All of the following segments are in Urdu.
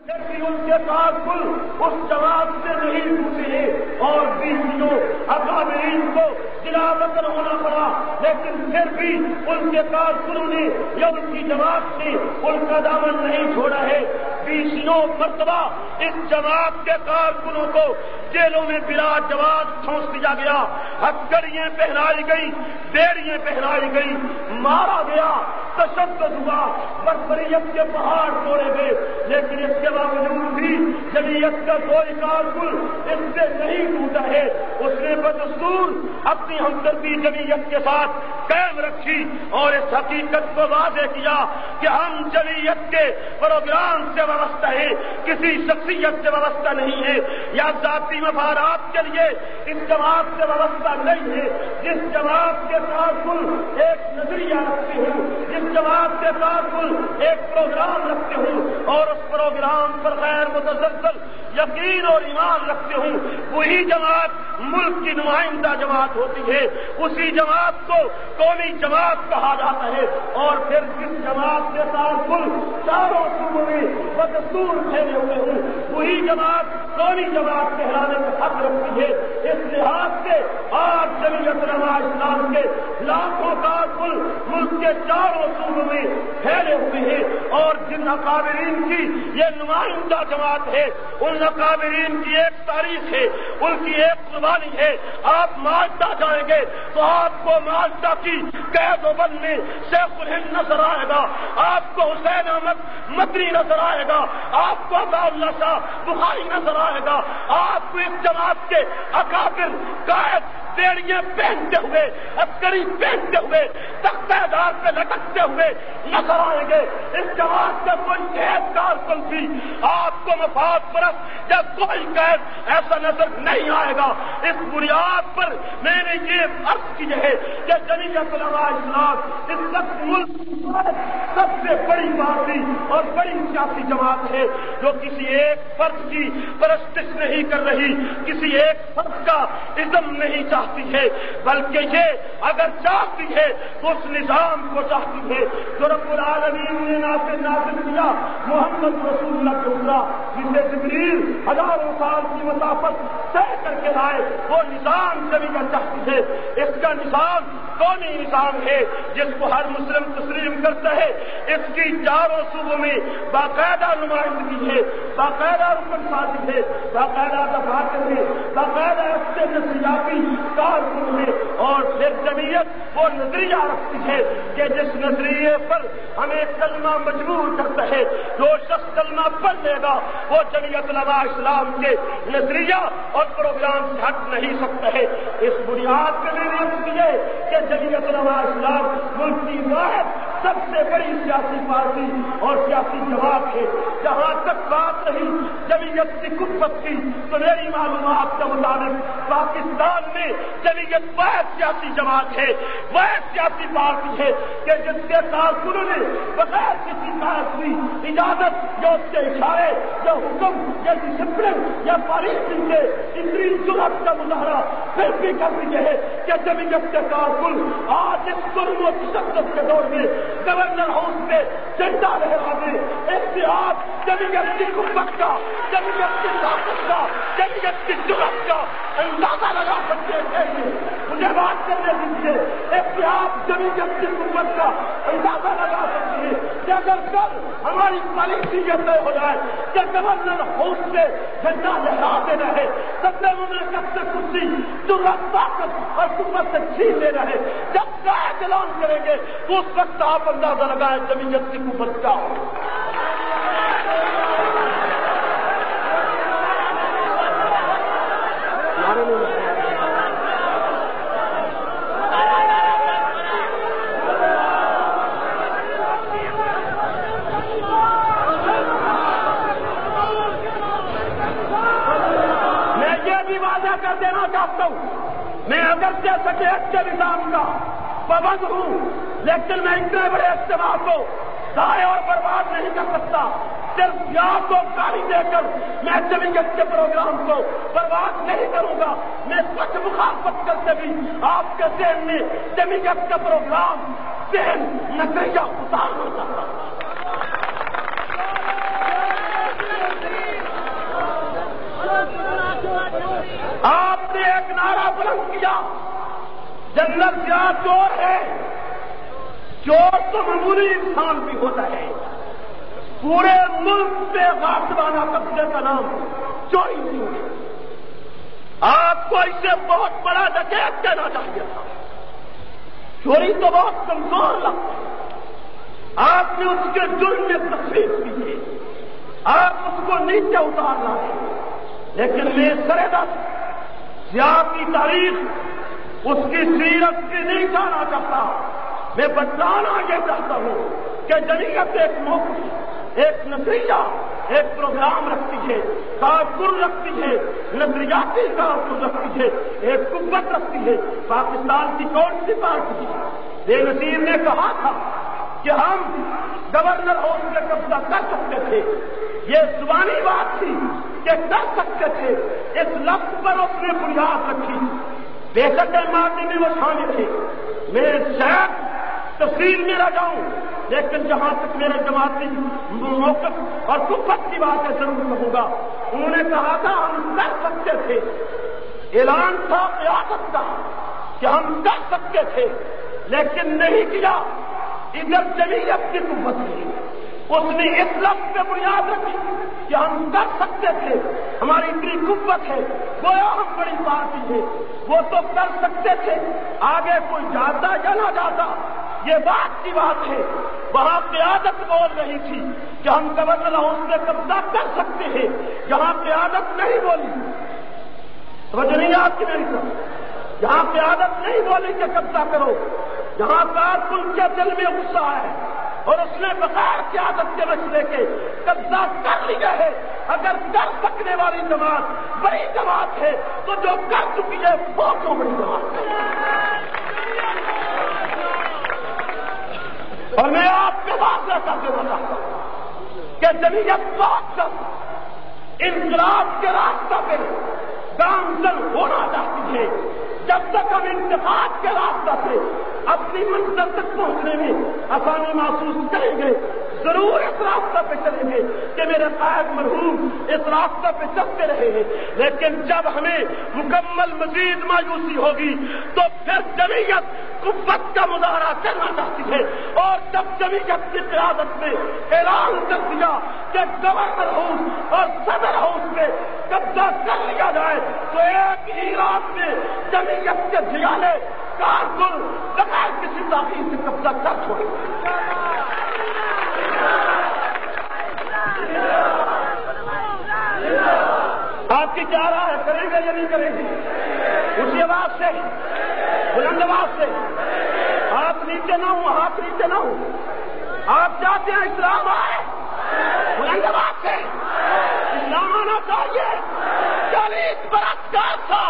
ان کے تعقل اس جماعت سے نہیں ٹوٹے اور بیویوں اکابرین کو جلا وطن ہونا پڑا، لیکن پھر بھی ان کے کارکنوں نے یا ان کی جماعت نے ان کا دامن نہیں چھوڑا ہے۔ 20 مرتبہ اس جماعت کے کارکنوں کو جیلوں میں بلا جواز ٹھونس دیا گیا، ہتھکڑیاں پہنائی گئی، بیڑیاں پہنائی گئی، مارا گیا، تشدد ہوا، بربریت کے پہاڑ توڑے گئے، لیکن اس کے باوجود بھی جمعیت کا کوئی کارکن اس سے نہیں ٹوٹا ہے۔ اس نے بدستور اپنی ہمدردی جمعیت کے ساتھ قائم رکھی اور اس حقیقت کو واضح کیا کہ ہم جمعیت کے پروگرام سے وابستہ ہیں، کسی شخصیت سے وابستہ نہیں ہے یا ذاتی مفادات کے لیے اس جماعت سے وابستہ نہیں ہے۔ جس جماعت کے کارکن ایک نظریہ رکھتے ہوں، جس جماعت کے کارکن ایک پروگرام رکھتے ہوں اور اس پروگرام پر غیر متزلزل یقین اور ایمان رکھتے ہوں، وہی جماعت ملک کی نمائندہ جماعت ہوتی ہے، اسی جماعت کو قومی جماعت کہا جاتا ہے۔ اور پھر جس جماعت کے کارکن چاروں صوبوں میں بدستور پھیلے ہوئے ہوں، وہی جماعت قومی جماعت کہلانے کا حق رکھتی ہے۔ اس لحاظ سے آج جمعیت علماء اسلام کے لاکھوں کارکن ملک کے چاروں صوبوں میں پھیلے ہوئے ہیں، اور جن اکابرین کی یہ نمائندہ جماعت ہے، ان اکابرین کی ایک تاریخ ہے، ان کی ایک قربانی ہے۔ آپ مالٹا جائیں گے تو آپ کو مالٹا کی قید و بند میں شیخ الہند نظر آئے گا، آپ کو حسین احمد مدنی نظر آئے گا، آپ کو عطا اللہ شاہ بخاری نظر آئے گا، آپ کو اس جماعت کے اکابر قائد بیڑیاں پہنتے ہوئے، عسکری پہنتے ہوئے، تختہ دار پہ لٹکتے ہوئے نظر آئیں گے۔ اس جماعت کا کوئی ایک کارکن بھی آپ کو مفاد پرست یا کوئی قید ایسا نظر نہیں آئے گا۔ اس بنیاد پر میں نے یہ عرض کی ہے کہ جمعیت علماء اسلام اس وقت ملک سب سے بڑی پارٹی اور بڑی سیاسی جماعت ہے، جو کسی ایک فرد کی پرستش نہیں کر رہی، کسی ایک فرد کا ازم نہیں چاہتی ہے، بلکہ یہ اگر چاہتی ہے تو اس نظام کو چاہتی ہے جو رب العالمین نے نازل کیا، محمد رسول اللہ کے اترا، جسے جبریل ہزاروں سال کی مسافت طے کر کے لائے، وہ نظام جمعیت چاہتی ہے۔ اس کا نظام قومی نظام ہے جس کو ہر مسلم تسلیم کرتا ہے۔ اس کی چاروں صوبوں میں باقاعدہ نمائندگی ہے، باقاعدہ رکن سازی ہے، باقاعدہ دفاتر ہے، باقاعدہ اچھے نظریاتی کارکن ہے۔ اور پھر جمعیت وہ نظریہ رکھتی ہے کہ جس نظریے پر ہمیں کلمہ مجبور کرتا ہے، جو شخص کلمہ پڑھ لے گا وہ جمعیت علماء اسلام کے نظریہ اور پروگرام سے ہٹ نہیں سکتا ہے۔ اس بنیاد پہ میں نے عرض کی ہے کہ جمعیت علماء اسلام ملک کی واحد سب سے بڑی سیاسی پارٹی اور سیاسی جماعت ہے۔ جہاں تک بات رہی جمعیت کی قوت کی، تو میری معلومات کے مطابق پاکستان میں جمعیت واحد سیاسی جماعت ہے، واحد سیاسی پارٹی ہے کہ جس کے کارکنوں نے بغیر کسی کاغذی اجازت یا اس کے اشارے یا حکم یا ڈسپلن یا پالیسی کے اتنی ضرورت کا مظاہرہ پھر بھی کر دیے ہے کہ جمعیت کے کارکن آج اس ظلم و تشدد کے دور میں گورنر ہاؤس میں جھنڈا لہرا دے۔ اتحاد جمعیت کی قوت کا، جمعیت کی طاقت کا، جمعیت کی ضرورت کا اندازہ لگا سکتے ہیں۔ مجھے بات کرنے دیجیے، اتحاد جمعیت کی قوت کا اندازہ لگا سکتے ہیں کہ اگر کل ہماری پالیسی یہ طے ہو جائے کہ گورنر ہاؤس سے جھنڈا لہرا دینا ہے، سب نے مملکت سے کچھ ضرورت، طاقت اور قوت سے چھین لینا ہے، جب کا اعلان کریں گے تو اس وقت آپ اندازہ لگائیں جمعیت کی قوت کا۔ میں یہ بھی واضح کر دینا چاہتا ہوں، میں اگرچہ سٹیٹ کے نظام کا پابند ہوں، لیکن میں اتنے بڑے اجتماع کو ضائع اور برباد نہیں کر سکتا۔ صرف یا کو گالی دے کر میں جمعیت کے پروگرام کو برباد نہیں کروں گا۔ میں سچ مخالفت کرتے بھی آپ کے ذہن میں جمعیت کا پروگرام ذہن نظریہ اتارنا چاہتا ہوں۔ اعلان کیا جنرل ضیاء چور ہے. چور تو معمولی انسان بھی ہوتا ہے. پورے ملک پہ غاصبانہ قبضے کا نام چوری نہیں ہے. آپ کو اسے بہت بڑا ڈکیت کہنا چاہیے تھا. چوری تو بہت کمزور لگتا ہے. آپ نے اس کے جرم میں تصویر کی ہے. آپ اس کو نیچے اتارنا ہے. لیکن میں سرحد ضیاء کی تاریخ اس کی سیرت کی نہیں جانا چاہتا. میں بتانا یہ چاہتا ہوں کہ جمعیت ایک موقف، ایک نظریہ، ایک پروگرام رکھتی ہے، کارکن رکھتی ہے، نظریاتی کارکن رکھتی ہے، ایک قوت رکھتی ہے. پاکستان کی کون سی پارٹی؟ بے نظیر نے کہا تھا کہ ہم گورنر ہاؤس میں قبضہ کر سکتے تھے. یہ زبانی بات تھی کہ کر سکتے تھے. اس لفظ پر اس نے بنیاد رکھی. بے شک ماضی میں وہ شامل تھے. میں شاید تفصیل میں نہ جاؤں، لیکن جہاں تک میرے جماعتی موقف اور قوت کی بات ہے ضرور کہوں گا. انہوں نے کہا تھا ہم کر سکتے تھے. اعلان تھا قیادت کا کہ ہم کر سکتے تھے لیکن نہیں کیا. ادھر جمعیت کی قوت نہیں. اس نے اس لفظ پہ بنیاد رکھی کہ ہم کر سکتے تھے. ہماری اتنی قوت ہے، گویا ہم بڑی پارٹی ہے. وہ تو کر سکتے تھے. آگے کوئی جاتا یا نہ جاتا یہ بات کی بات ہے. وہاں قیادت بول رہی تھی کہ ہم گورنر ہاؤس میں قبضہ کر سکتے ہیں. یہاں قیادت نہیں بولی. توجہ نہیں آپ کی میری طرف. یہاں قیادت نہیں بولی کہ قبضہ کرو. یہاں کارکن کے دل میں غصہ ہے اور اس نے بغیر قیادت کے مسئلے کے قبضہ کر لیا ہے. اگر کر سکنے والی جماعت بڑی جماعت ہے تو جو کر چکی ہے وہ کیوں بڑی جماعت ہے؟ اور میں آپ کے پاس ایسا دینا چاہتا ہوں کہ جمعیت بہت سب انقلاب کے راستہ پہ گامزن ہونا چاہتی ہے. جب تک ہم انتخاب کے راستہ سے اپنی منزل تک پہنچنے میں آسانی محسوس کریں گے ضرور اس راستہ پہ چلیں گے کہ میرے قائد مرحوم اس راستہ پہ چلتے رہے ہیں. لیکن جب ہمیں مکمل مزید مایوسی ہوگی تو پھر جمعیت قوت کا مظاہرہ کرنا چاہتی ہے. اور جب جمعیت کی قیادت میں اعلان کر دیا کہ گورنر ہاؤس اور صدر ہاؤس میں قبضہ کر لیا جائے تو ایک ہی رات میں جمعیت کے جھیالے کارکن بغیر کسی تاخیر سے قبضہ کر چھوڑے. آپ کی کیا رائے ہے؟ کریں گے یا نہیں کریں گے؟ اسی آواز سے، بلند آواز سے. ہاتھ نیچے نہ ہوں، ہاتھ نیچے نہ ہوں. آپ چاہتے ہیں اسلام آئے؟ بلند آواز سے. اسلام آنا چاہیے. 40 برس کا عرصہ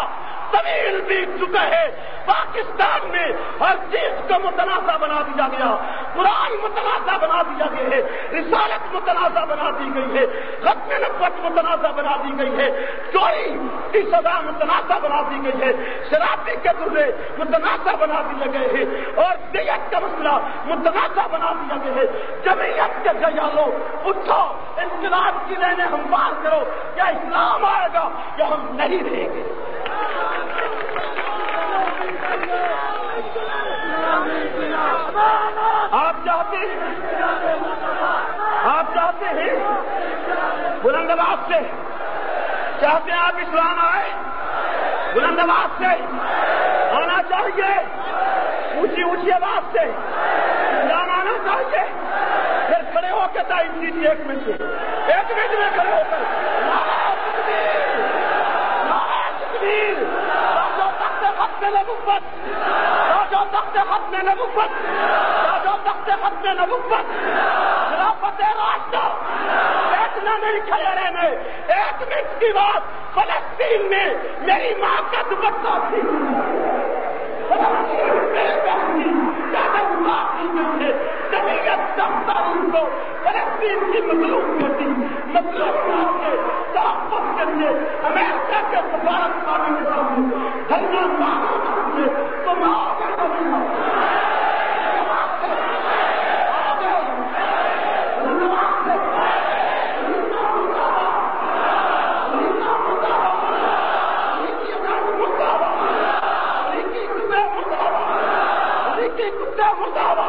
طویل بیت چکا ہے. پاکستان میں ہر چیز کو متنازع بنا دیا گیا. قرآن متنازع بنا دیا گیا ہے. رسالت متنازع بنا دی گئی ہے. ختم نبوت متنازع بنا دی گئی ہے. چوری کی سزا متنازع بنا دی گئی ہے. شرابی کے درے متنازع بنا دیے گئے ہیں اور دیت کا مسئلہ متنازع بنا دیا گیا ہے. جمعیت کے جیالوں اٹھو، انقلاب کی لینیں ہموار کرو. یا اسلام آئے گا یا ہم نہیں رہیں گے. آپ چاہتے ہیں بلند آواز سے، چاہتے ہیں آپ اسلام آئے؟ بلند آواز سے آنا چاہیے. اونچی اونچی آواز سے اسلام آنا چاہیے. پھر کھڑے ہو کے تعین کیجیے. ایک منٹ میں کھڑے ہو کر ختم نبوت خلافت راستہ بیٹھنا نہیں، کھڑے رہنے. 1 منٹ کی بات. فلسطین میں میری ماں کا دوپٹہ تھی. فلسطین کی مظلوم کرتی مظلوم کے تحفظ کے لیے امریکہ کے سفارت خانے کے سامنے دھرنا مانگے تو میں کتے مساوات